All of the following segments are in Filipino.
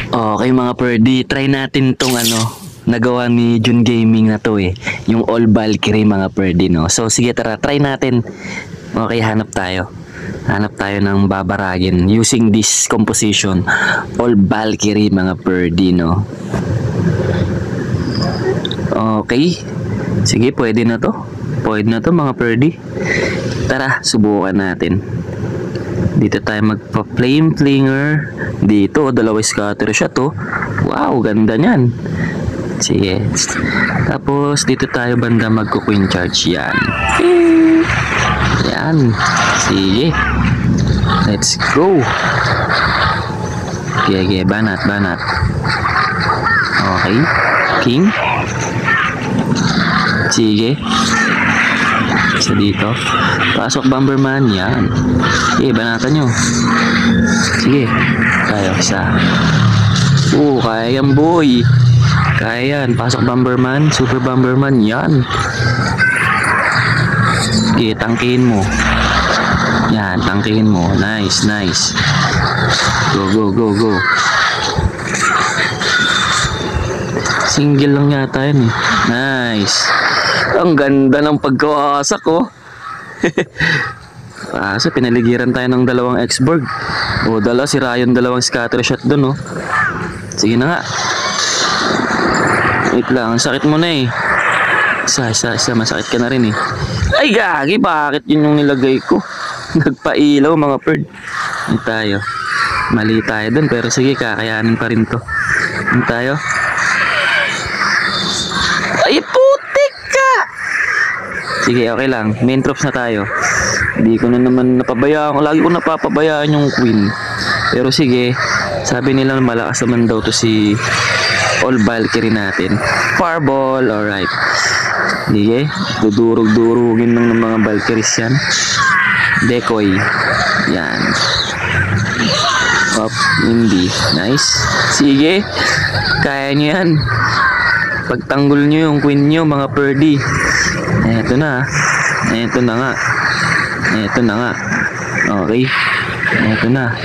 Okay mga Perdi, try natin tong nagawa ni Jun Gaming na to yung All Valkyrie mga Perdi, no? So sige, tara, try natin. Okay, hanap tayo. Hanap tayo ng babaragin using this composition, All Valkyrie mga Perdi, no? Okay. Sige, pwede na to. Pwede na to mga Perdi. Tara, subukan natin. Dito tayo magpa-flame flinger. Dito, dalawa scatter shot to. Wow, ganda niyan. Sige. Tapos, dito tayo banda magko-queen charge. Yan. Yan. Sige. Let's go. Okay, banat. Okay. King. Sige. Isa dito. Pasok Bomberman. Yan. Sige, banatan nyo. Sige. Tayo, isa. Kaya yan boy. Kaya yan. Pasok Bomberman. Super Bomberman. Yan. Sige, tangkihin mo. Yan, tangkihin mo. Nice. Go. Single lang yata yun Nice. Ang ganda ng pagkawasak Kaso pinaligiran tayo ng dalawang X-Borg. Si Ryan dalawang scatter shot dun Sige na nga. Wait lang, ang sakit mo na Isa, masakit ka na rin Ay gagi, bakit yun yung nilagay ko? Nagpailaw mga Perd. Hindi tayo. Mali tayo dun, pero sige, kakayanin pa rin to. Hindi tayo. Ay putik ka! Sige, okay lang. Main troops na tayo. Hindi ko na naman napabayaan. Lagi ko napapabayaan yung queen. Pero sige, sabi nila malakas naman daw to si All Valkyrie natin. Fireball, alright. Sige, dudurog-durugin lang ng mga Valkyries yan. Decoy. Yan. Hindi. Nice. Sige, kaya nyo yan. Pagtanggol nyo yung queen nyo mga Perdi. Eto na nga. Okay. Eto na.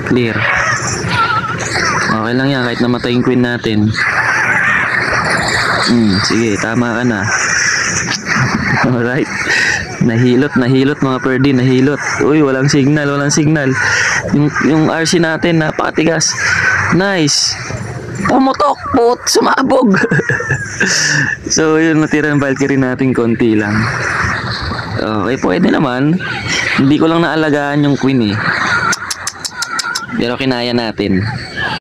Clear. Okay lang yan kahit namatay yung queen natin. Sige, tama ka na. Alright. Nahilot mga Perdi, nahilot. Uy, walang signal. Yung RC natin napakatigas. Nice. Pumutok, sumabog. So, yun, natira ng Valkyrie natin konti lang. Okay, pwede naman. Hindi ko lang naalagaan yung queen Pero kinaya natin.